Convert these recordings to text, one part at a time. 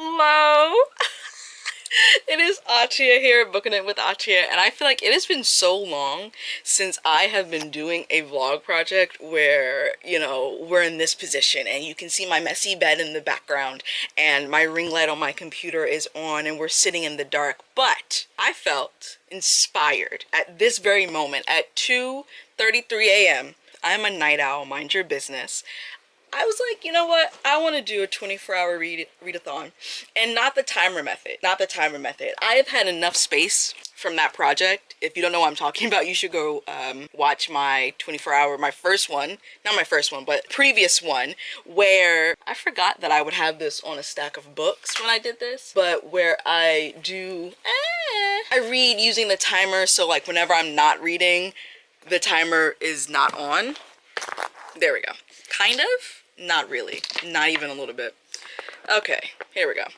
Hello. It is Atia here, booking it with Atia, and I feel like it has been so long since I have been doing a vlog project where, you know, we're in this position and you can see my messy bed in the background and my ring light on my computer is on and we're sitting in the dark. But I felt inspired at this very moment at 2:33 a.m. I'm a night owl, mind your business. I was like, you know what? I want to do a 24-hour readathon, and not the timer method. Not the timer method. I have had enough space from that project. If you don't know what I'm talking about, you should go watch my 24-hour, my first one, not my first one, but previous one, where I forgot that I would have this on a stack of books when I did this, but where I do, I read using the timer. So like whenever I'm not reading, the timer is not on. There we go. Kind of. Not really. Not even a little bit. Okay, here we go.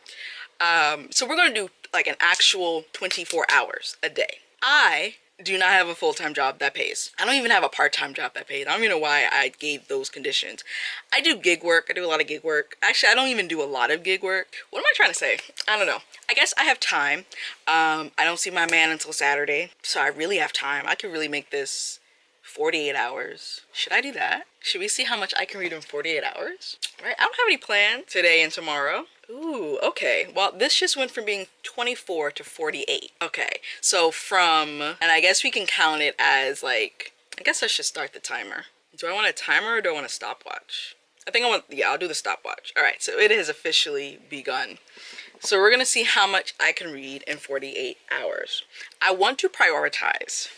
So we're gonna do like an actual 24 hours a day. I do not have a full-time job that pays. I don't even have a part-time job that pays. I don't even know why I gave those conditions. I do gig work. I do a lot of gig work. Actually, I don't even do a lot of gig work. What am I trying to say? I don't know. I guess I have time. I don't see my man until Saturday, so I really have time. I could really make this 48 hours. Should I do that? Should we see how much I can read in 48 hours? Right? I don't have any plans today and tomorrow. Ooh, okay. Well, this just went from being 24 to 48. Okay, so from, and I guess we can count it as like, I guess I should start the timer. Do I want a timer or do I want a stopwatch? I think I want, yeah, I'll do the stopwatch. All right, so it has officially begun. So we're gonna see how much I can read in 48 hours. I want to prioritize.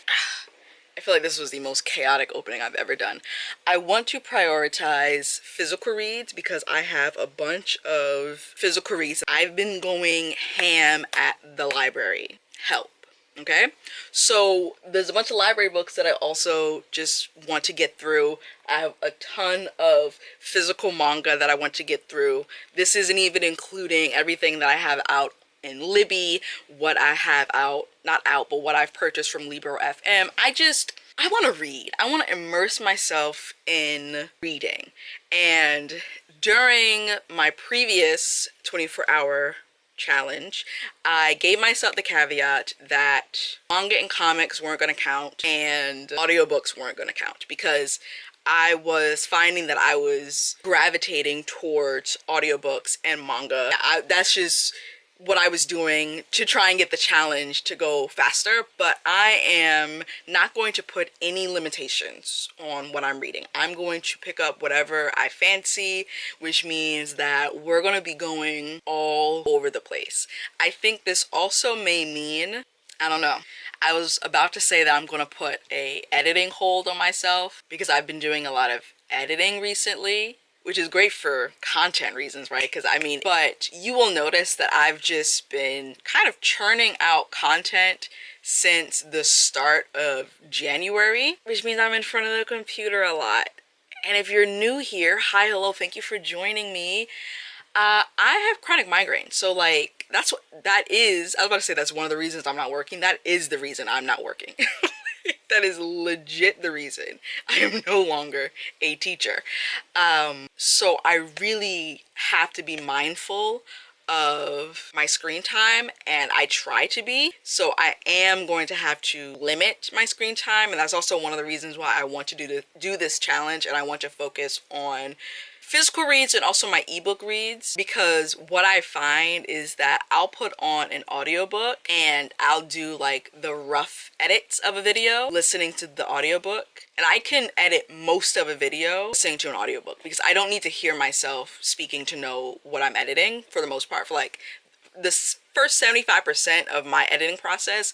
I feel like this was the most chaotic opening I've ever done. I want to prioritize physical reads because I have a bunch of physical reads. I've been going ham at the library. Help. Okay? So there's a bunch of library books that I also just want to get through. I have a ton of physical manga that I want to get through. This isn't even including everything that I have out in Libby, what I have out, not out, but what I've purchased from Libro FM. I want to read. I want to immerse myself in reading. And during my previous 24-hour challenge, I gave myself the caveat that manga and comics weren't going to count and audiobooks weren't going to count because I was finding that I was gravitating towards audiobooks and manga. That's just what I was doing to try and get the challenge to go faster, but I am not going to put any limitations on what I'm reading. I'm going to pick up whatever I fancy, which means that we're going to be going all over the place. I think this also may mean, I don't know, I was about to say that I'm going to put a editing hold on myself because I've been doing a lot of editing recently, which is great for content reasons, right? Because I mean, but you will notice that I've just been kind of churning out content since the start of January, which means I'm in front of the computer a lot. And if you're new here, hi, hello, thank you for joining me. I have chronic migraine, so like I was about to say that's one of the reasons I'm not working. That is the reason I'm not working. That is legit the reason I am no longer a teacher. So I really have to be mindful of my screen time, and I try to be. So I am going to have to limit my screen time, and that's also one of the reasons why I want to do this challenge, and I want to focus on physical reads and also my ebook reads, because what I find is that I'll put on an audiobook and I'll do like the rough edits of a video listening to the audiobook, and I can edit most of a video listening to an audiobook because I don't need to hear myself speaking to know what I'm editing for the most part. For like this first 75% of my editing process,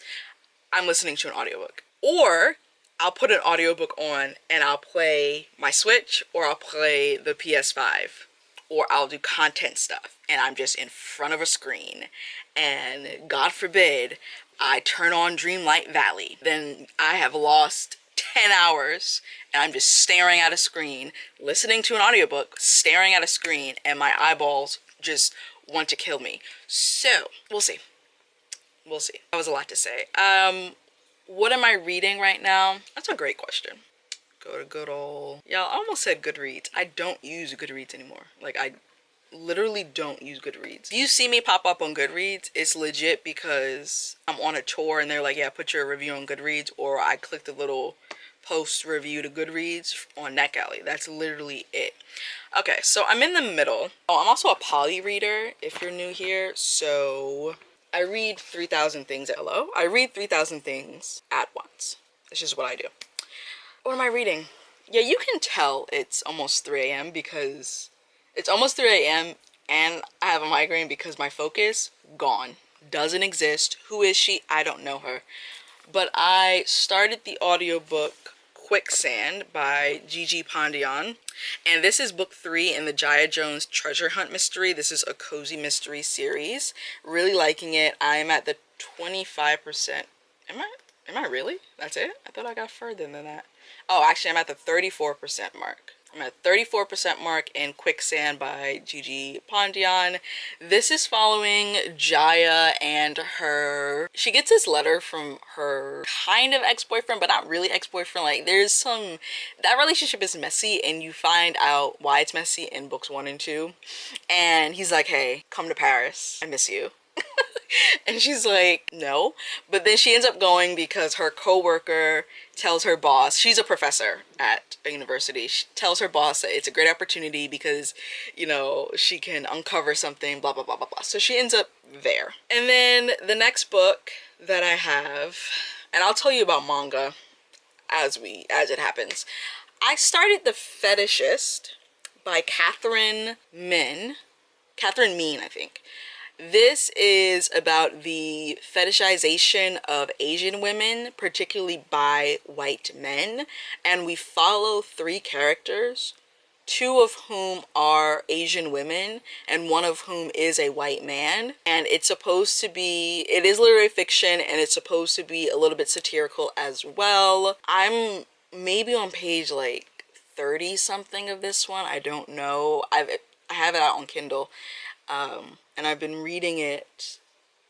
I'm listening to an audiobook. Or I'll put an audiobook on and I'll play my Switch, or I'll play the PS5, or I'll do content stuff and I'm just in front of a screen, and God forbid I turn on Dreamlight Valley. Then I have lost 10 hours and I'm just staring at a screen, listening to an audiobook, staring at a screen, and my eyeballs just want to kill me. So we'll see. We'll see. That was a lot to say. What am I reading right now? That's a great question. Go to good old, y'all, I almost said Goodreads. I don't use Goodreads anymore. Like, I literally don't use Goodreads. If you see me pop up on Goodreads, it's legit because I'm on a tour and they're like, yeah, put your review on Goodreads, or I click the little post review to Goodreads on NetGalley. That's literally it. Okay, so I'm in the middle. Oh, I'm also a poly reader if you're new here. So I read 3,000 things. Hello? I read 3,000 things at once. That's just what I do. What am I reading? Yeah, you can tell it's almost 3 a.m. because it's almost 3 a.m. and I have a migraine because my focus, gone. Doesn't exist. Who is she? I don't know her. But I started the audiobook Quicksand by Gigi Pandian. And this is book 3 in the Jaya Jones Treasure Hunt mystery. This is a cozy mystery series. Really liking it. I'm at the 25%. Am I really? That's it? I thought I got further than that. Oh, actually, I'm at the 34% mark. I'm at 34% mark in Quicksand by Gigi Pandian. This is following Jaya and her. She gets this letter from her kind of ex-boyfriend, but not really ex-boyfriend. Like, there's some, that relationship is messy, and you find out why it's messy in books 1 and 2. And he's like, hey, come to Paris. I miss you. And she's like, no. But then she ends up going because her coworker tells her boss, she's a professor at a university, she tells her boss that it's a great opportunity because, you know, she can uncover something, blah, blah, blah, blah, blah. So she ends up there. And then the next book that I have, and I'll tell you about manga as it happens. I started The Fetishist by Catherine Min, I think. This is about the fetishization of Asian women, particularly by white men, and we follow 3 characters, 2 of whom are Asian women, and 1 of whom is a white man. And it's supposed to be, it is literary fiction, and it's supposed to be a little bit satirical as well. I'm maybe on page like 30 something of this one. I don't know. I have it out on Kindle. And I've been reading it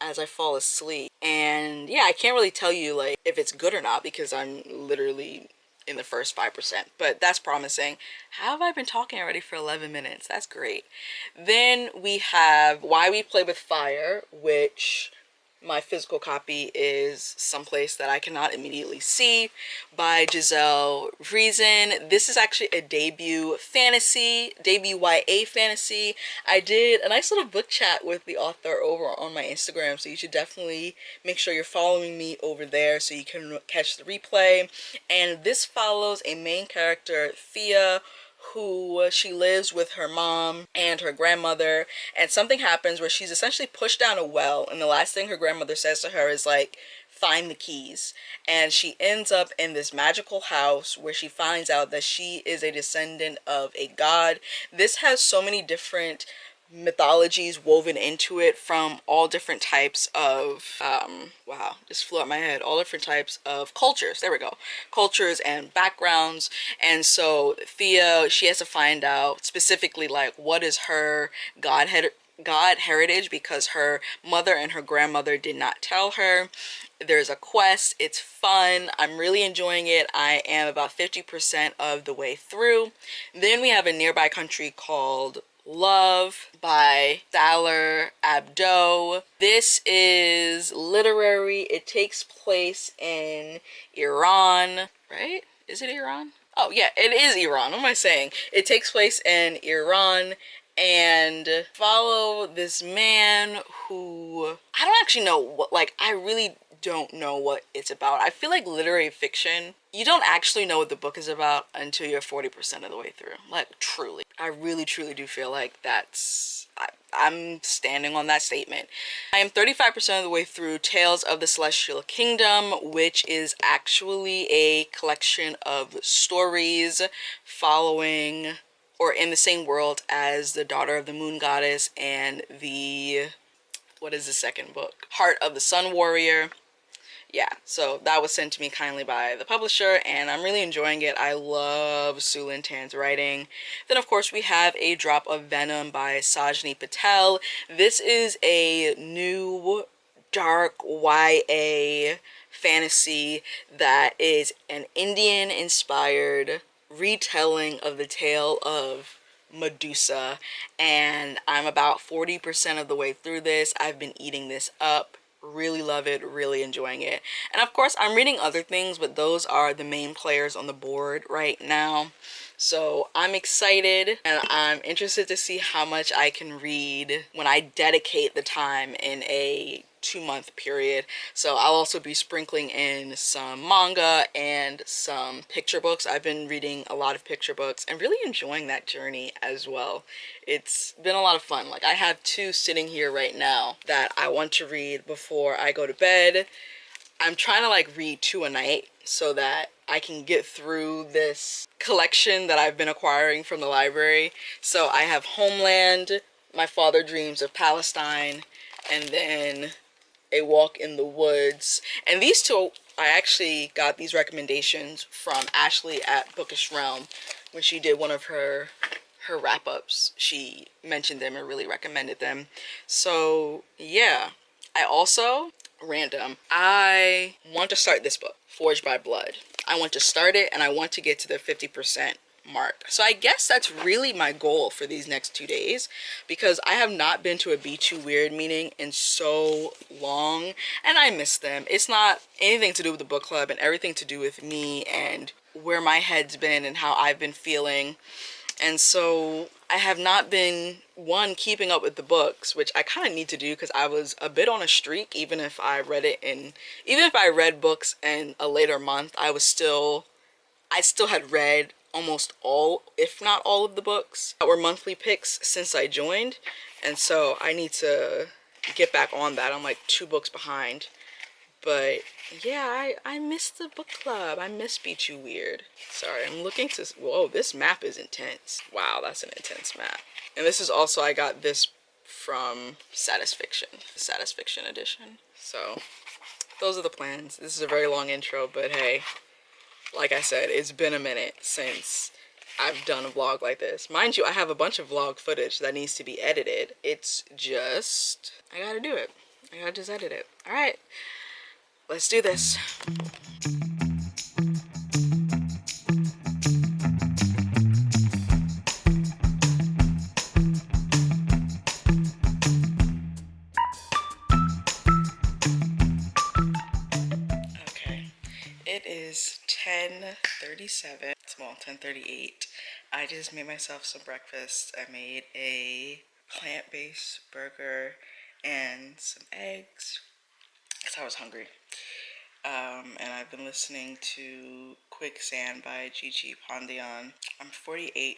as I fall asleep. And yeah, I can't really tell you like if it's good or not because I'm literally in the first 5%, but that's promising. How have I been talking already for 11 minutes? That's great. Then we have Why We Play with Fire, which my physical copy is someplace that I cannot immediately see, by Giselle Reason. This is actually a debut YA fantasy. I did a nice little book chat with the author over on my Instagram, so you should definitely make sure you're following me over there so you can catch the replay. And this follows a main character, Thea, who she lives with her mom and her grandmother, and something happens where she's essentially pushed down a well, and the last thing her grandmother says to her is like, find the keys. And she ends up in this magical house where she finds out that she is a descendant of a god. This has so many different mythologies woven into it from all different types of wow, just flew out my head, all different types of cultures, there we go, cultures and backgrounds. And so Thea, she has to find out specifically like what is her god heritage, because her mother and her grandmother did not tell her. There's a quest. It's fun. I'm really enjoying it. I am about 50% of the way through. Then we have a nearby country called Love by Salar Abdo. This is literary. It takes place in Iran, right? Is it Iran? Oh yeah, it is Iran. What am I saying? It takes place in Iran and follow this man who, I don't actually know what, like, I really don't know what it's about. I feel like literary fiction, you don't actually know what the book is about until you're 40% of the way through. Like, truly. I really, truly do feel like I'm standing on that statement. I am 35% of the way through Tales of the Celestial Kingdom, which is actually a collection of stories following or in the same world as the Daughter of the Moon Goddess and the, what is the second book? Heart of the Sun Warrior. Yeah, so that was sent to me kindly by the publisher, and I'm really enjoying it. I love Sue Lin Tan's writing. Then, of course, we have A Drop of Venom by Sajni Patel. This is a new dark YA fantasy that is an Indian inspired retelling of the tale of Medusa, and I'm about 40% of the way through this. I've been eating this up. Really love it, really enjoying it. And of course, I'm reading other things, but those are the main players on the board right now. So I'm excited and I'm interested to see how much I can read when I dedicate the time in a 2-month period. So I'll also be sprinkling in some manga and some picture books. I've been reading a lot of picture books and really enjoying that journey as well. It's been a lot of fun. Like, I have 2 sitting here right now that I want to read before I go to bed. I'm trying to like read 2 a night so that I can get through this collection that I've been acquiring from the library. So I have Homeland, My Father Dreams of Palestine, and then A Walk in the Woods. And these 2, I actually got these recommendations from Ashley at Bookish Realm. When she did one of her wrap-ups, she mentioned them and really recommended them. So yeah, I also, random, I want to start this book, Forged by Blood. I want to start it and I want to get to the 50% mark. So I guess that's really my goal for these next 2 days, because I have not been to a Be Too Weird meeting in so long and I miss them. It's not anything to do with the book club and everything to do with me and where my head's been and how I've been feeling. And so I have not been, one, keeping up with the books, which I kind of need to do because I was a bit on a streak. Even if I read books in a later month, I still had read almost all, if not all, of the books that were monthly picks since I joined. And so I need to get back on that. I'm like 2 books behind. But yeah, I miss the book club. I miss Be Too Weird. Sorry, I'm looking to, whoa, this map is intense. Wow, that's an intense map. And this is also, I got this from Satisfiction, the Satisfiction edition. So those are the plans. This is a very long intro, but hey, like I said, it's been a minute since I've done a vlog like this. Mind you, I have a bunch of vlog footage that needs to be edited. It's just, I gotta do it. I gotta just edit it. All right. Let's do this. Okay, it is 10:37. Well, 10:38. I just made myself some breakfast. I made a plant-based burger and some eggs because I was hungry. And I've been listening to Quicksand by Gigi Pondian. I'm 48%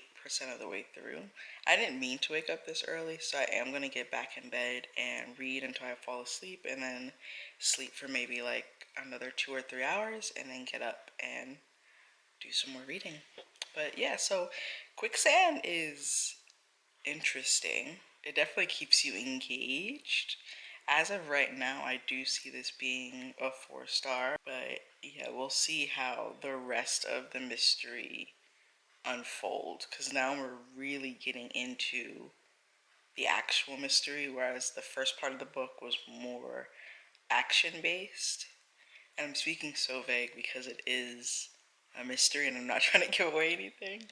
of the way through. I didn't mean to wake up this early, so I am going to get back in bed and read until I fall asleep, and then sleep for maybe like another 2 or 3 hours, and then get up and do some more reading. But yeah, so Quicksand is interesting. It definitely keeps you engaged. As of right now, I do see this being a 4-star, but yeah, we'll see how the rest of the mystery unfolds, because now we're really getting into the actual mystery, whereas the first part of the book was more action-based. And I'm speaking so vague because it is a mystery and I'm not trying to give away anything.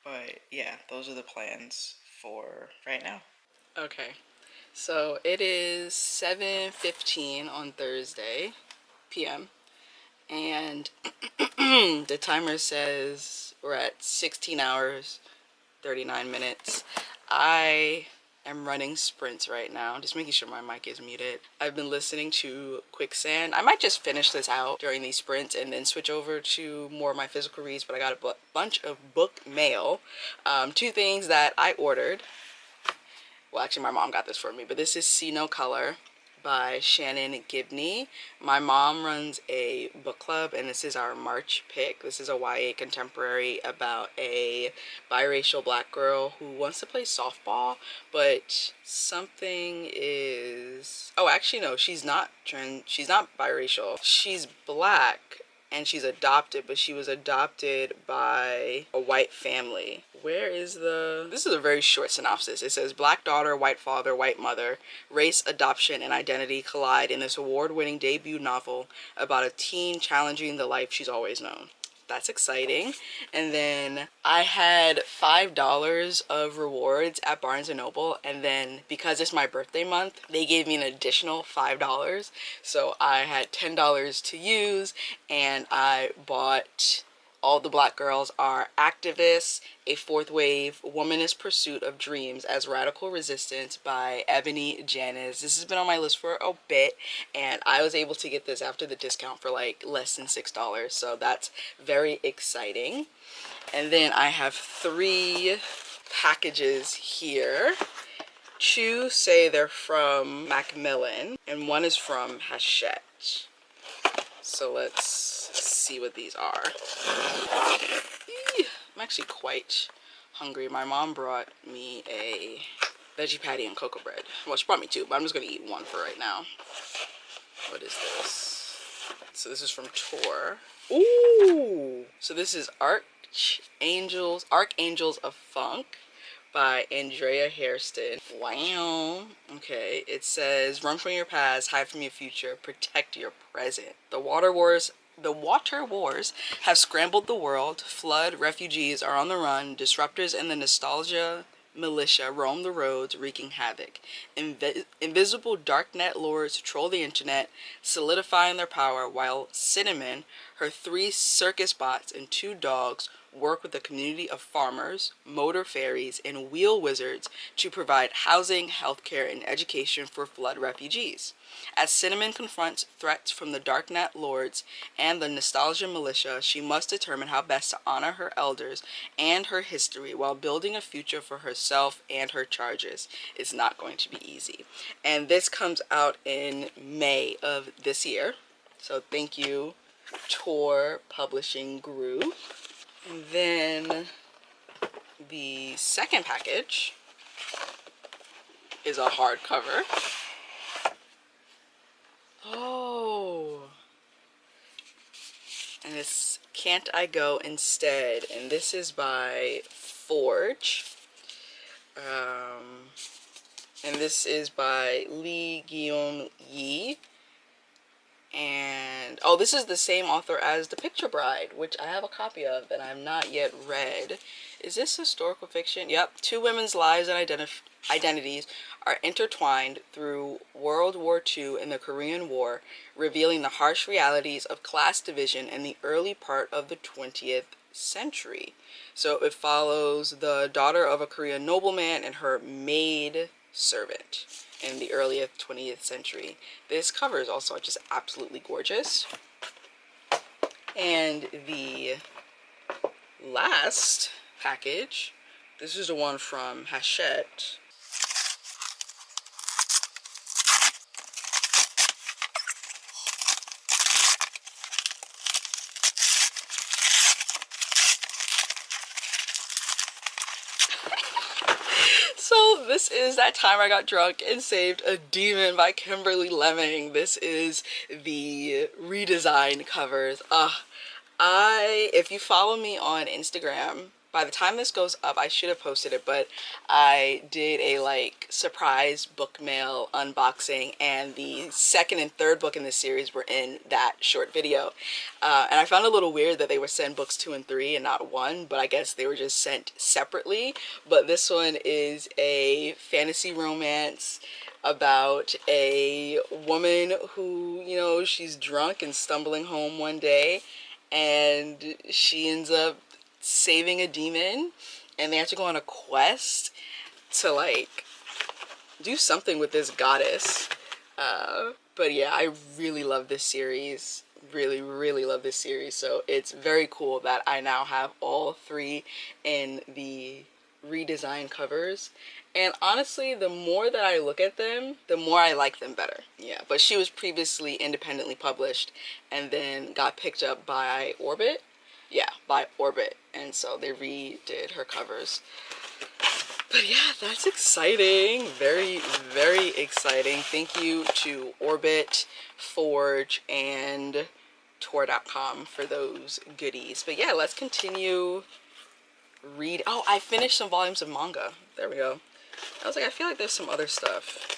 But yeah, those are the plans for right now. Okay, so it is 7:15 on Thursday p.m. and the timer says we're at 16 hours 39 minutes. I am running sprints right now, just making sure my mic is muted. I've been listening to Quicksand. I might just finish this out during these sprints and then switch over to more of my physical reads, but I got a bunch of book mail. 2 things that I ordered. Well, actually, my mom got this for me, but this is See No Color by Shannon Gibney. My mom runs a book club, and this is our March pick. This is a YA contemporary about a biracial black girl who wants to play softball, but something is... Oh, actually, no, she's not biracial. She's black, and she's adopted, but she was adopted by a white family. Where is the... This is a very short synopsis. It says, Black daughter, white father, white mother, race, adoption, and identity collide in this award-winning debut novel about a teen challenging the life she's always known. That's exciting. And then I had $5 of rewards at Barnes & Noble, and then because it's my birthday month, they gave me an additional $5. So I had $10 to use, and I bought All the Black Girls Are Activists, A Fourth Wave Womanist Pursuit of Dreams as Radical Resistance by Ebony Janis. This has been on my list for a bit, and I was able to get this after the discount for like less than $6, so that's very exciting. And then I have 3 packages here. 2 say they're from Macmillan, and 1 is from Hachette. So let's see what these are. I'm actually quite hungry. My mom brought me a veggie patty and cocoa bread. Well, she brought me 2, but I'm just going to eat 1 for right now. What is this? So this is from Tor. Ooh! So this is Archangels of Funk by Andrea Hairston. Wow. Okay, it says, run from your past, hide from your future, protect your present. The water wars have scrambled the world. Flood refugees are on the run. Disruptors and the nostalgia militia roam the roads, wreaking havoc. Invisible darknet lords troll the internet, solidifying their power, while Cinnamon, her 3 circus bots, and 2 dogs work with a community of farmers, motor fairies, and wheel wizards to provide housing, healthcare, and education for flood refugees. As Cinnamon confronts threats from the Darknet Lords and the Nostalgia Militia, she must determine how best to honor her elders and her history while building a future for herself and her charges. It's not going to be easy. And this comes out in May of this year. So thank you, Tor Publishing Group. And then the second package is a hardcover. Oh, and it's Can't I Go Instead, and this is by Forge, and this is by Lee Guillaume Yi, and oh, this is the same author as The Picture Bride, which I have a copy of and I've not yet read. Is this historical fiction? Yep. 2 women's lives and identities are intertwined through World War II and the Korean War, revealing the harsh realities of class division in the early part of the 20th century. So it follows the daughter of a Korean nobleman and her maid servant in the early 20th century. This cover is also just absolutely gorgeous. And the last package, this is the one from Hachette. So this is That Time I Got Drunk and Saved a Demon by Kimberly Lemming. This is the redesigned covers. If you follow me on Instagram, by the time this goes up, I should have posted it, but I did a like surprise book mail unboxing, and the 2nd and 3rd book in this series were in that short video. And I found it a little weird that they would send books 2 and 3 and not 1, but I guess they were just sent separately. But this one is a fantasy romance about a woman who, you know, she's drunk and stumbling home one day, and she ends up saving a demon, and they have to go on a quest to like do something with this goddess. But yeah, I really love this series. Really love this series. So it's very cool that I now have all 3 in the redesigned covers. And honestly, the more that I look at them, the more I like them better. Yeah, but she was previously independently published and then got picked up by Orbit. Yeah, by Orbit. And so they redid her covers. But yeah, that's exciting. Very exciting. Thank you to Orbit, Forge, and tor.com for those goodies. But yeah, let's continue read. Oh, I finished some volumes of manga. There we go. I was like, I feel like there's some other stuff.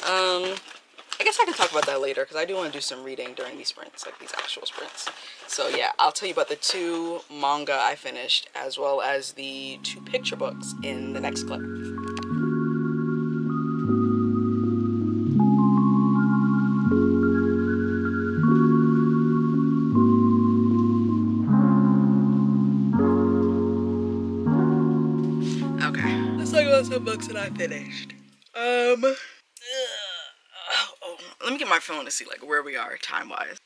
I guess I can talk about that later because I do want to do some reading during these sprints, like these actual sprints. So yeah, I'll tell you about the 2 manga I finished as well as the 2 picture books in the next clip. Okay, let's talk about some books that I finished. Let me get my phone to see like where we are time-wise.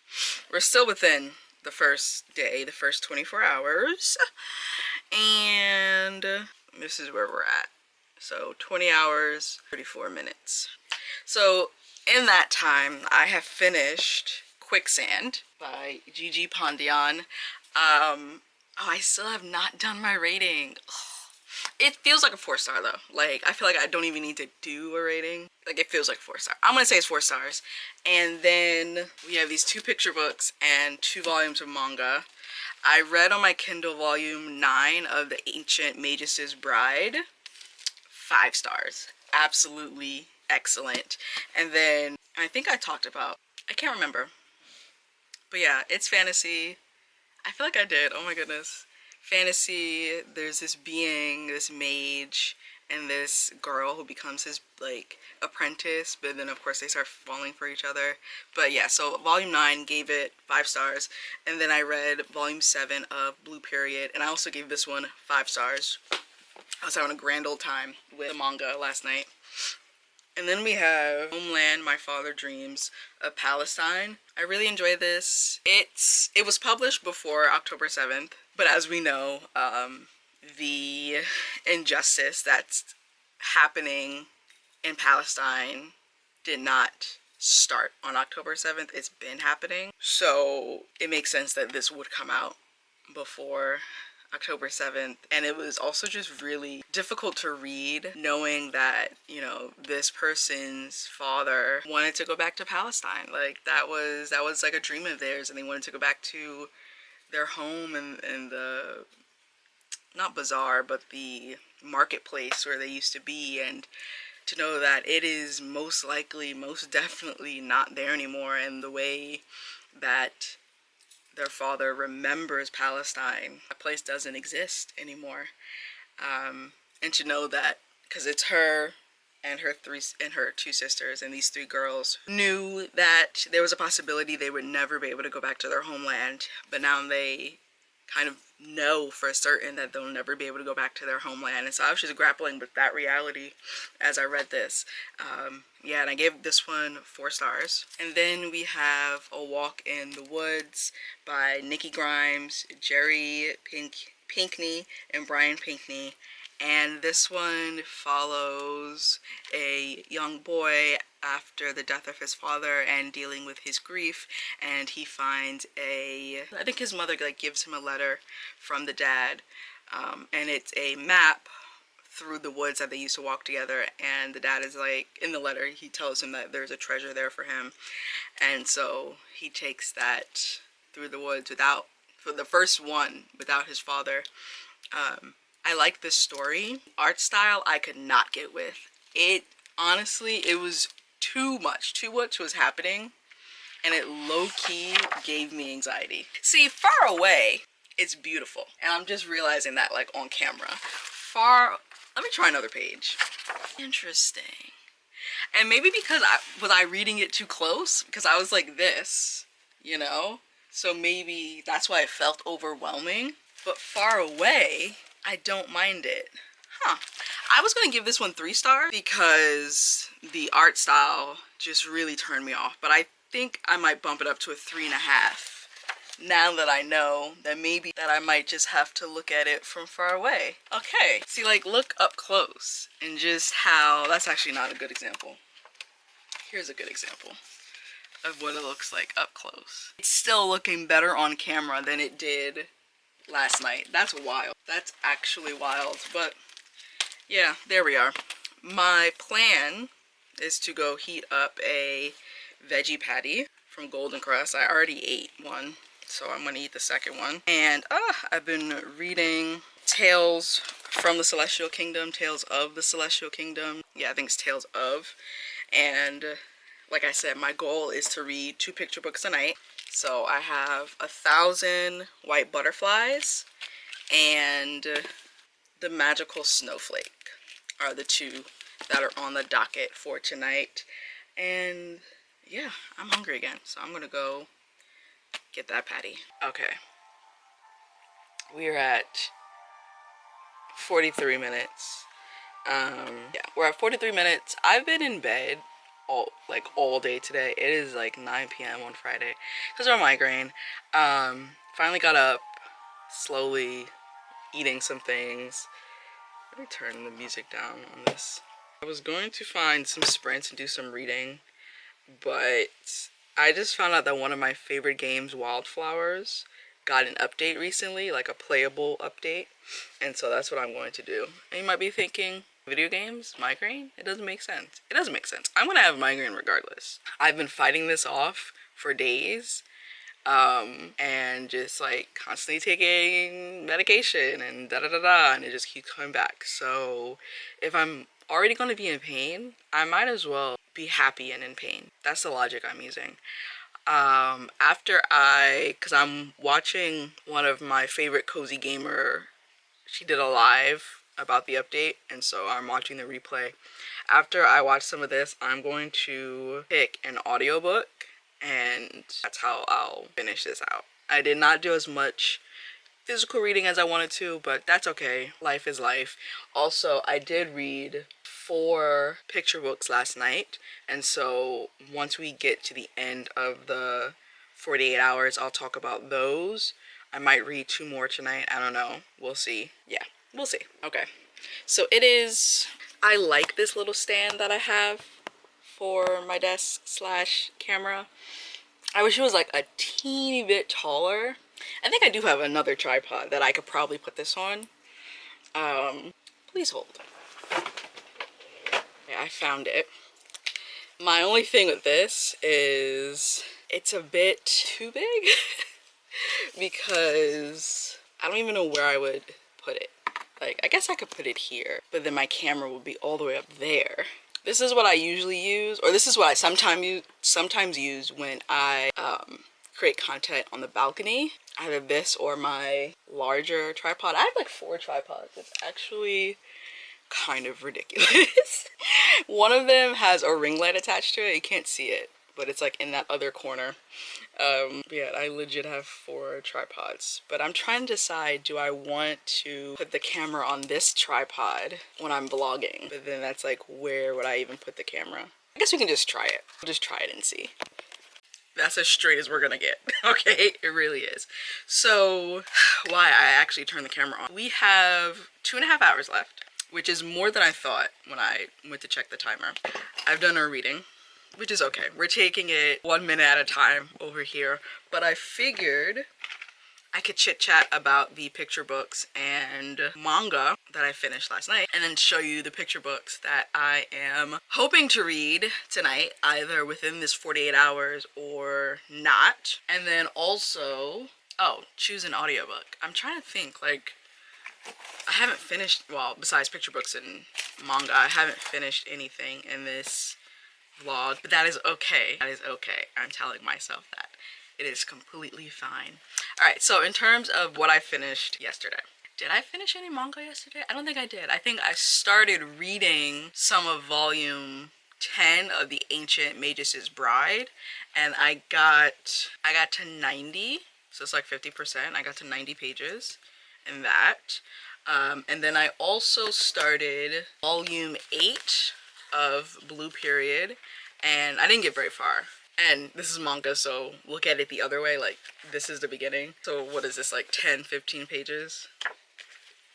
We're still within the first day, the first 24 hours, and this is where we're at. So 20 hours, 34 minutes. So in that time, I have finished Quicksand by Gigi Pandian. Oh, I still have not done my rating. It feels like a 4-star though. Like, I feel like I don't even need to do a rating. Like, it feels like 4-star. I'm gonna say it's 4 stars. And then we have these 2 picture books and 2 volumes of manga. I read on my Kindle volume 9 of The Ancient Magus' Bride. 5 stars. Absolutely excellent. And then I think I talked about, I can't remember. But yeah, it's fantasy. I feel like I did. Oh my goodness. Fantasy, there's this being, this mage, and this girl who becomes his, like, apprentice, but then of course they start falling for each other. But yeah, so volume 9 gave it 5 stars, and then I read volume 7 of Blue Period, and I also gave this one 5 stars. I was having a grand old time with the manga last night. And then we have Homeland, My Father Dreams of Palestine. I really enjoyed this. It was published before October 7th, but as we know, the injustice that's happening in Palestine did not start on October 7th. It's been happening. So it makes sense that this would come out before October 7th, and it was also just really difficult to read, knowing that, you know, this person's father wanted to go back to Palestine. Like, that was like a dream of theirs, and they wanted to go back to their home and the, not bazaar, but the marketplace where they used to be, and to know that it is most likely, most definitely not there anymore, and the way that their father remembers Palestine, that place doesn't exist anymore. And to know that, because it's her and her 2 sisters, and these 3 girls knew that there was a possibility they would never be able to go back to their homeland, but now they kind of know for certain that they'll never be able to go back to their homeland. And so I was just grappling with that reality as I read this. Yeah, and I gave this one 4 stars. And then we have A Walk in the Woods by Nikki Grimes, Jerry Pinkney, and Brian Pinkney. And this one follows a young boy after the death of his father and dealing with his grief, and he finds I think his mother like gives him a letter from the dad, and it's a map through the woods that they used to walk together, and the dad is like, in the letter he tells him that there's a treasure there for him, and so he takes that through the woods for the first one without his father. I like this story. Art style I could not get with. It honestly, it was too much was happening, and it low-key gave me anxiety. See, Far Away, it's beautiful, and I'm just realizing that like on camera. Let me try another page. Interesting. And maybe because was I reading it too close? Because I was like this, you know? So maybe that's why it felt overwhelming. But Far Away, I don't mind it. I was gonna give this one 3 stars because the art style just really turned me off, but I think I might bump it up to a 3.5 now that I know that maybe that I might just have to look at it from far away. Okay, see, like, look up close and just how, that's actually not a good example. Here's a good example of what it looks like up close. It's still looking better on camera than it did last night. That's wild. That's actually wild. But yeah, there we are. My plan is to go heat up a veggie patty from Golden Crest. I already ate one, so I'm gonna eat the second one. And I've been reading Tales from the Celestial Kingdom, Tales of the Celestial Kingdom. Yeah, I think it's Tales of. And like I said, my goal is to read 2 picture books a night. So I have 1,000 White Butterflies and The Magical Snowflake are the 2 that are on the docket for tonight. And yeah, I'm hungry again, so I'm gonna go get that patty. Okay, we're at 43 minutes. Yeah, we're at 43 minutes. I've been in bed all day today. It is like 9 p.m. on Friday because of a migraine. Finally got up, slowly eating some things. Let me turn the music down on this. I was going to find some sprints and do some reading, but I just found out that one of my favorite games, Wildflowers, got an update recently, like a playable update, and so that's what I'm going to do. And you might be thinking, video games, migraine? It doesn't make sense. It doesn't make sense. I'm gonna have a migraine regardless. I've been fighting this off for days, and just like constantly taking medication and da-da-da-da, and it just keeps coming back. So if I'm already going to be in pain, I might as well be happy and in pain. That's the logic I'm using. Because I'm watching one of my favorite cozy gamer, she did a live about the update, and so I'm watching the replay. After I watch some of this, I'm going to pick an audiobook, and that's how I'll finish this out. I did not do as much physical reading as I wanted to, but that's okay. Life is life. Also, I did read 4 picture books last night, and so once we get to the end of the 48 hours, I'll talk about those. I might read 2 more tonight. I don't know. We'll see. Yeah, we'll see. Okay, so it is, I like this little stand that I have for my desk slash camera. I wish it was like a teeny bit taller. I think I do have another tripod that I could probably put this on. Please hold. Okay, I found it. My only thing with this is it's a bit too big because I don't even know where I would put it. Like, I guess I could put it here, but then my camera would be all the way up there. This is what I usually use, or this is what I sometimes use when I create content on the balcony. Either this or my larger tripod. I have like 4 tripods. It's actually kind of ridiculous. One of them has a ring light attached to it. You can't see it, but it's like in that other corner. Yeah, I legit have 4 tripods, but I'm trying to decide, do I want to put the camera on this tripod when I'm vlogging? But then that's like, where would I even put the camera? I guess we can just try it. We'll just try it and see. That's as straight as we're gonna get. Okay, it really is. So why I actually turned the camera on. We have 2.5 hours left, which is more than I thought when I went to check the timer. I've done our reading, which is okay. We're taking it 1 minute at a time over here, but I figured I could chit chat about the picture books and manga that I finished last night, and then show you the picture books that I am hoping to read tonight, either within this 48 hours or not. And then also, choose an audiobook. I'm trying to think, like, I haven't finished, well, besides picture books and manga, I haven't finished anything in this vlog, but that is okay. That is okay. I'm telling myself that. It is completely fine. Alright, so in terms of what I finished yesterday. Did I finish any manga yesterday? I don't think I did. I think I started reading some of volume 10 of The Ancient Magus' Bride, and I got to 90, so it's like 50%. I got to 90 pages in that. And then I also started volume 8 of Blue Period, and I didn't get very far. And this is manga, so look at it the other way, like this is the beginning. So what is this, like 10, 15 pages?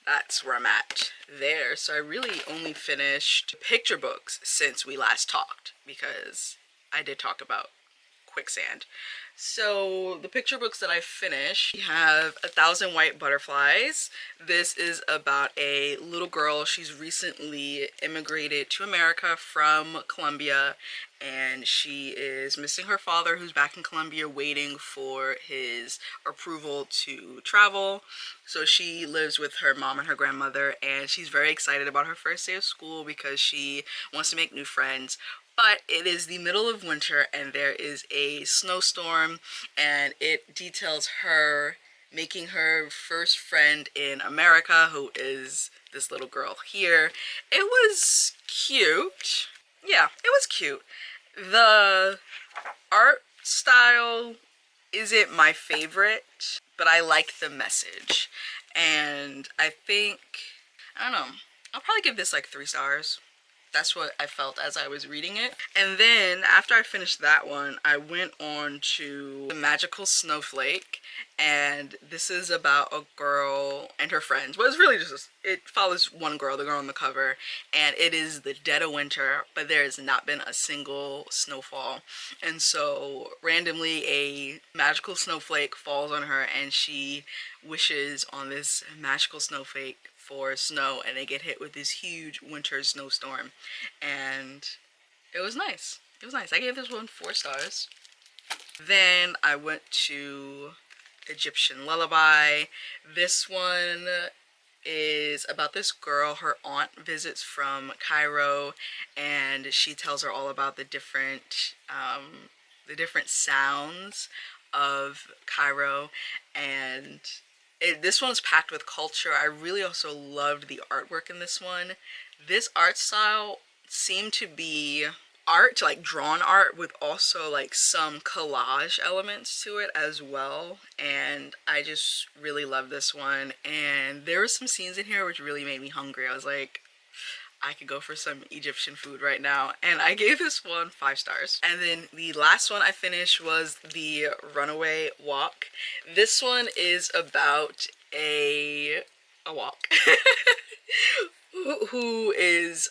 That's where I'm at there. So I really only finished picture books since we last talked, because I did talk about Quicksand. So the picture books that I finished, we have 1,000 White Butterflies. This is about a little girl. She's recently immigrated to America from Colombia, and she is missing her father, who's back in Colombia waiting for his approval to travel. So she lives with her mom and her grandmother, and she's very excited about her first day of school because she wants to make new friends. But it is the middle of winter and there is a snowstorm, and it details her making her first friend in America, who is this little girl here. It was cute. Yeah, it was cute. The art style isn't my favorite, but I like the message. And I think, I don't know, I'll probably give this like 3 stars. That's what I felt as I was reading it. And then after I finished that one, I went on to The Magical Snowflake, and this is about a girl and her friends. Well, it's really just, it follows one girl, the girl on the cover, and it is the dead of winter, but there has not been a single snowfall. And so randomly a magical snowflake falls on her, and she wishes on this magical snowflake for snow, and they get hit with this huge winter snowstorm, and it was nice. It was nice. I gave this one 4 stars. Then I went to Egyptian Lullaby. This one is about this girl. Her aunt visits from Cairo, and she tells her all about the different sounds of Cairo, and this one's packed with culture. I really also loved the artwork in this one. This art style seemed to be art, like drawn art, with also like some collage elements to it as well. And I just really love this one. And there were some scenes in here which really made me hungry. I was like, I could go for some Egyptian food right now. And I gave this one 5 stars. And then the last one I finished was The Runaway Walk. This one is about a walk who is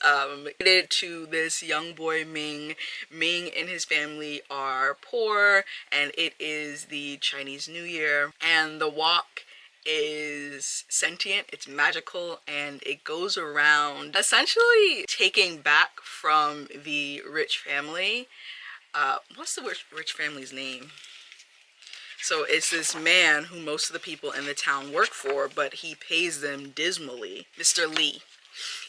related to this young boy Ming. Ming and his family are poor, and it is the Chinese New Year, and the walk is sentient, it's magical, and it goes around essentially taking back from the rich family. What's the rich family's name? So it's this man who most of the people in the town work for, but he pays them dismally. Mr. Lee.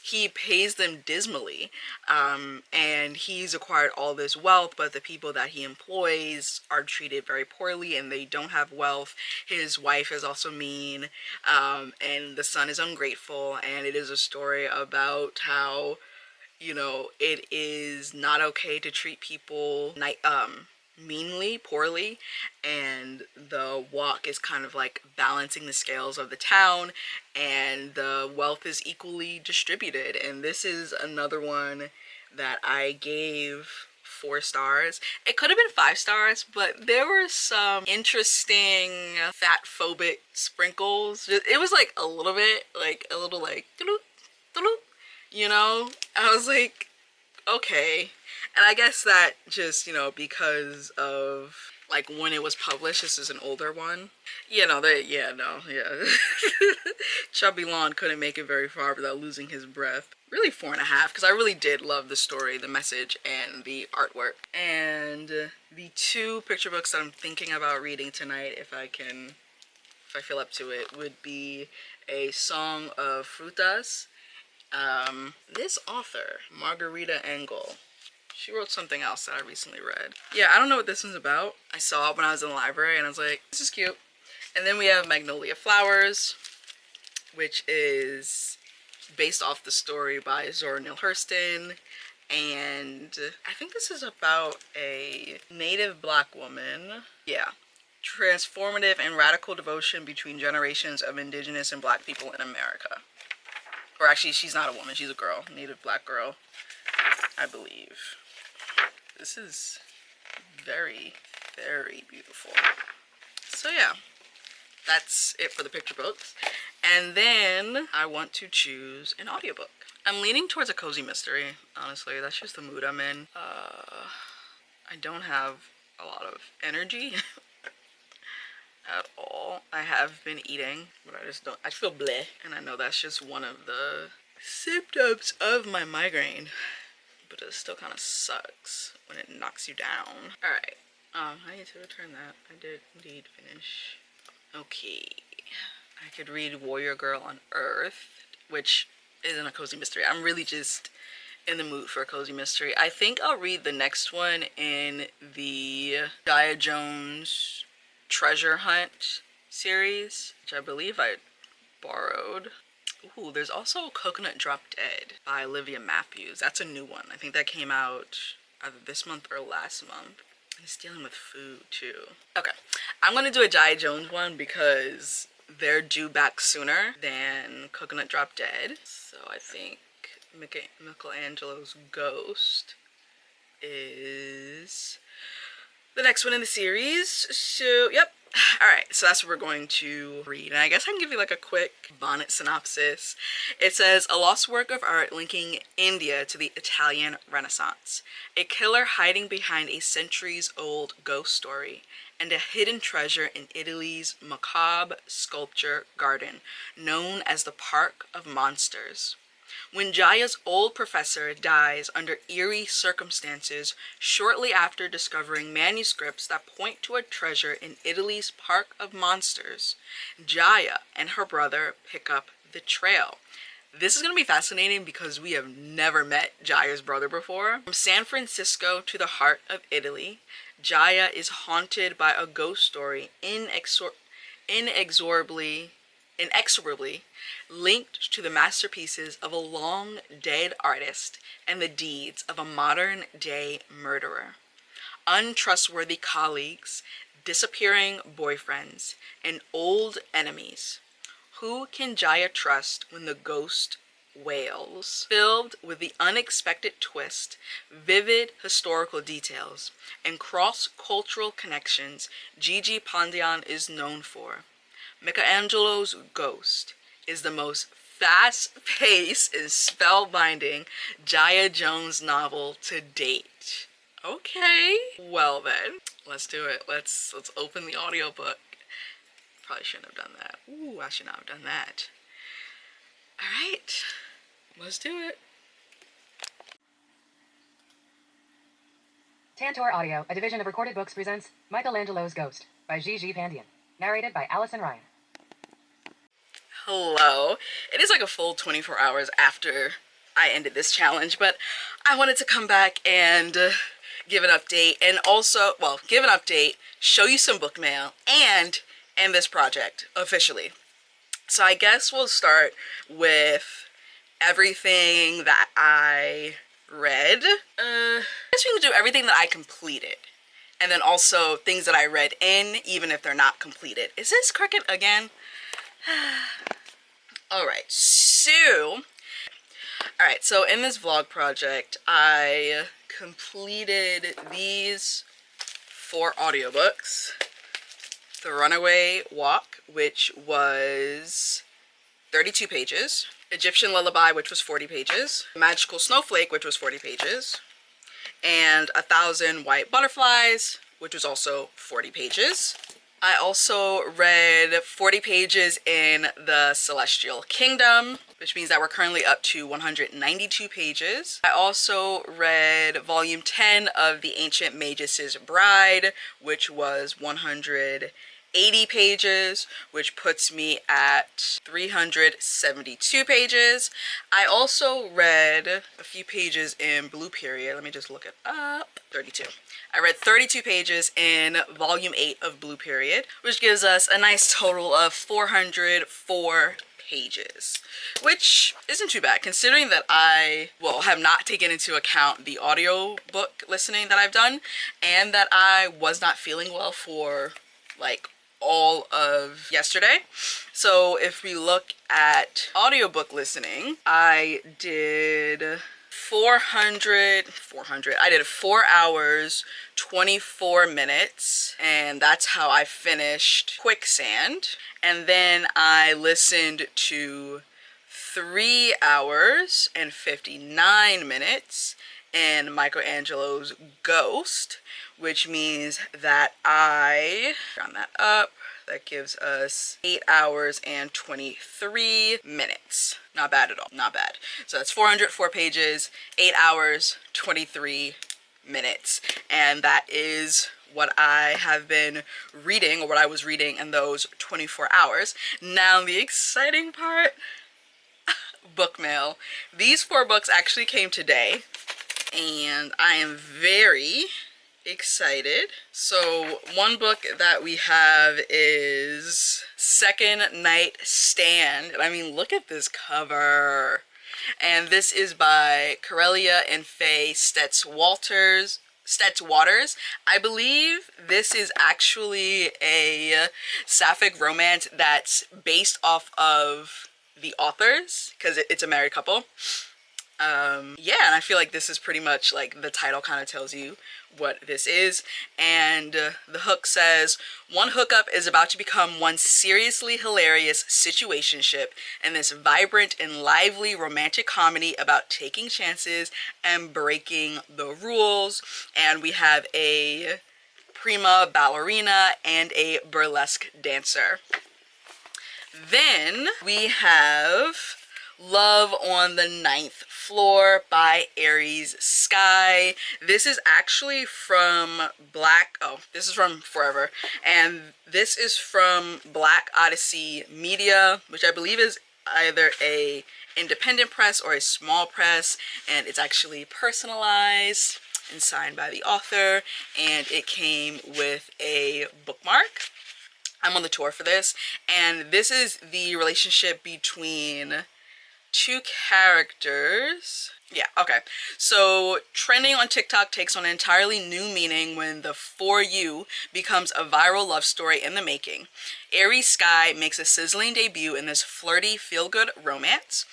He pays them dismally, and he's acquired all this wealth, but the people that he employs are treated very poorly, and they don't have wealth. His wife is also mean, and the son is ungrateful, and it is a story about how, you know, it is not okay to treat people meanly, poorly, and the walk is kind of like balancing the scales of the town, and the wealth is equally distributed. And this is another one that I gave 4 stars. It could have been 5 stars, but there were some interesting fat phobic sprinkles. It was like a little bit, like a little like, you know? I was like, okay. And I guess that just, you know, because of like when it was published, this is an older one. You know, Chubby Lon couldn't make it very far without losing his breath. Really 4.5, because I really did love the story, the message, and the artwork. And the 2 picture books that I'm thinking about reading tonight, if I feel up to it, would be A Song of Frutas. This author, Margarita Engel, she wrote something else that I recently read. Yeah, I don't know what this one's about. I saw it when I was in the library and I was like, this is cute. And then we have Magnolia Flowers, which is based off the story by Zora Neale Hurston. And I think this is about a native black woman. Yeah. Transformative and radical devotion between generations of indigenous and black people in America. Or actually, she's not a woman, she's a girl. Native black girl, I believe. This is very, very beautiful. So yeah, that's it for the picture books. And then I want to choose an audiobook. I'm leaning towards a cozy mystery, honestly. That's just the mood I'm in. I don't have a lot of energy at all. I have been eating, but I feel bleh. And I know that's just one of the symptoms of my migraine, but it still kind of sucks when it knocks you down. All right, I need to return that. I did indeed finish. Okay, I could read Warrior Girl on Earth, which isn't a cozy mystery. I'm really just in the mood for a cozy mystery. I think I'll read the next one in the Dia Jones Treasure Hunt series, which I believe I borrowed. Ooh, there's also Coconut Drop Dead by Olivia Matthews. That's a new one. I think that came out either this month or last month. It's dealing with food too. Okay, I'm gonna do a Dia Jones one because they're due back sooner than Coconut Drop Dead. So I think Michelangelo's Ghost is the next one in the series. So, yep. Alright, so that's what we're going to read. And I guess I can give you like a quick bonnet synopsis. It says, a lost work of art linking India to the Italian Renaissance. A killer hiding behind a centuries-old ghost story. And a hidden treasure in Italy's macabre sculpture garden, known as the Park of Monsters. When Jaya's old professor dies under eerie circumstances shortly after discovering manuscripts that point to a treasure in Italy's Park of Monsters, Jaya and her brother pick up the trail. This is going to be fascinating because we have never met Jaya's brother before. From San Francisco to the heart of Italy, Jaya is haunted by a ghost story inexorably linked to the masterpieces of a long-dead artist and the deeds of a modern-day murderer. Untrustworthy colleagues, disappearing boyfriends, and old enemies. Who can Jaya trust when the ghost wails? Filled with the unexpected twist, vivid historical details, and cross-cultural connections Gigi Pandian is known for, Michelangelo's Ghost is the most fast-paced and spellbinding Dia Jones novel to date. Okay, well then, let's do it. Let's open the audiobook. Probably shouldn't have done that. Ooh, I should not have done that. All right, let's do it. Tantor Audio, a division of Recorded Books, presents Michelangelo's Ghost by Gigi Pandian, narrated by Allison Ryan. Hello. It is like a full 24 hours after I ended this challenge, but I wanted to come back and give an update, and also, well, give an update, show you some book mail, and end this project officially. So I guess we'll start with everything that I read. I guess we can do everything that I completed, and then also things that I read in, even if they're not completed. Is this cricket again? Alright, so in this vlog project, I completed these 4 audiobooks. The Runaway Walk, which was 32 pages. Egyptian Lullaby, which was 40 pages. Magical Snowflake, which was 40 pages. And 1,000 White Butterflies, which was also 40 pages. I also read 40 pages in the Celestial Kingdom, which means that we're currently up to 192 pages. I also read volume 10 of The Ancient Magus' Bride, which was 180 pages, which puts me at 372 pages. I also read a few pages in Blue Period. Let me just look it up. 32. I read 32 pages in volume 8 of Blue Period, which gives us a nice total of 404 pages, which isn't too bad considering that I, well, have not taken into account the audiobook listening that I've done, and that I was not feeling well for like all of yesterday. So if we look at audiobook listening, I did 400, I did 4 hours, 24 minutes, and that's how I finished Quicksand. And then I listened to 3 hours and 59 minutes in Michelangelo's Ghost, which means that I round that up. That gives us 8 hours and 23 minutes. Not bad at all, not bad. So that's 404 pages, 8 hours, 23 minutes. And that is what I have been reading, or what I was reading in those 24 hours. Now the exciting part, book mail. These 4 books actually came today, and I am very excited. So one book that we have is Second Night Stand. I mean, look at this cover. And this is by Corellia and Faye Waters. I believe this is actually a sapphic romance that's based off of the authors, because it's a married couple. Yeah, and I feel like this is pretty much like the title kind of tells you what this is. And the hook says, one hookup is about to become one seriously hilarious situationship in this vibrant and lively romantic comedy about taking chances and breaking the rules. And we have a prima ballerina and a burlesque dancer. Then we have Love on the Ninth Floor by Aries Sky. This is actually from this is from Forever, and this is from Black Odyssey Media, which I believe is either a independent press or a small press, and it's actually personalized and signed by the author, and it came with a bookmark. I'm on the tour for this, and this is the relationship between 2 characters. Yeah, okay. So trending on TikTok takes on an entirely new meaning when the For You becomes a viral love story in the making. Aries Sky makes a sizzling debut in this flirty, feel-good romance.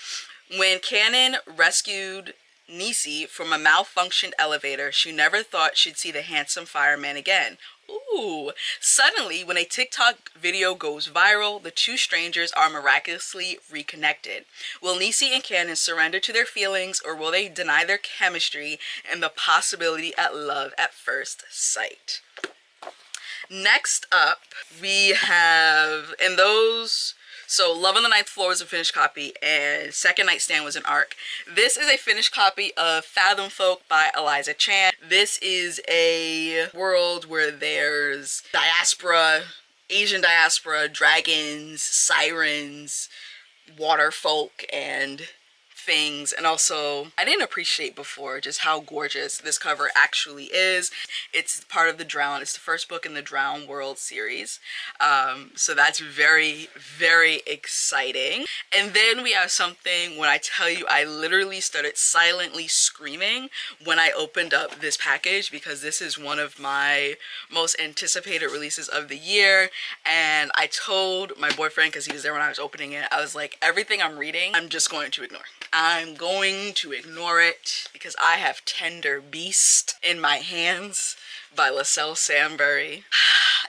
When Cannon rescued Niecy from a malfunctioned elevator, she never thought she'd see the handsome fireman again. Ooh. Suddenly, when a TikTok video goes viral, the 2 strangers are miraculously reconnected. Will Niecy and Cannon surrender to their feelings, or will they deny their chemistry and the possibility at love at first sight? Next up, we have, so Love on the Ninth Floor was a finished copy, and Second Night Stand was an ARC. This is a finished copy of Fathom Folk by Eliza Chan. This is a world where there's diaspora, Asian diaspora, dragons, sirens, water folk, and things. And also, I didn't appreciate before just how gorgeous this cover actually is. It's part of the Drown. It's the first book in the Drown World series. So that's very, very exciting. And then we have something, when I tell you, I literally started silently screaming when I opened up this package, because this is one of my most anticipated releases of the year. And I told my boyfriend, because he was there when I was opening it, I was like, everything I'm reading, I'm just going to ignore. I'm going to ignore it because I have Tender Beast in my hands by LaSalle Sambury.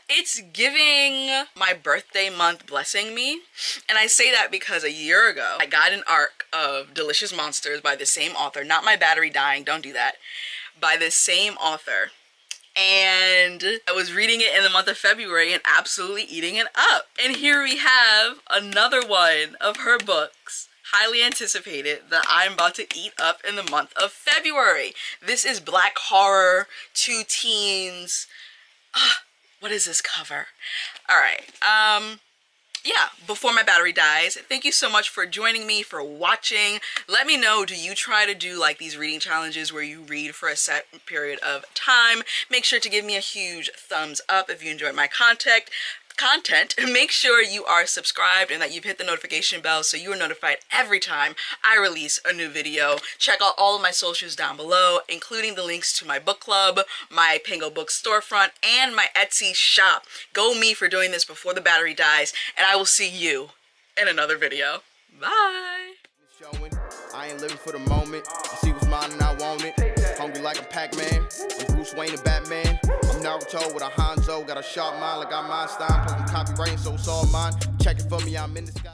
It's giving my birthday month blessing me. And I say that because a year ago, I got an ARC of Delicious Monsters by the same author, not My Battery Dying, don't do that, by the same author. And I was reading it in the month of February and absolutely eating it up. And here we have another one of her books, highly anticipated, that I'm about to eat up in the month of February. This is Black Horror, 2 teens. What is this cover? All right. Yeah, Before My Battery Dies. Thank you so much for joining me, for watching. Let me know, do you try to do like these reading challenges where you read for a set period of time? Make sure to give me a huge thumbs up if you enjoyed my content. Make sure you are subscribed and that you've hit the notification bell so you are notified every time I release a new video. Check out all of my socials down below, including the links to my book club, my Pango Book storefront, and my Etsy shop. Go me for doing this before the battery dies, and I will see you in another video. Bye. I ain't living for the moment. You see what's mine and I want it. Hungry like a Pac-Man. I'm Bruce Wayne and Batman. I'm Naruto with a Hanzo. Got a sharp mind like I'm Einstein. Plus I'm copywriting, so it's all mine. Check it for me, I'm in the sky.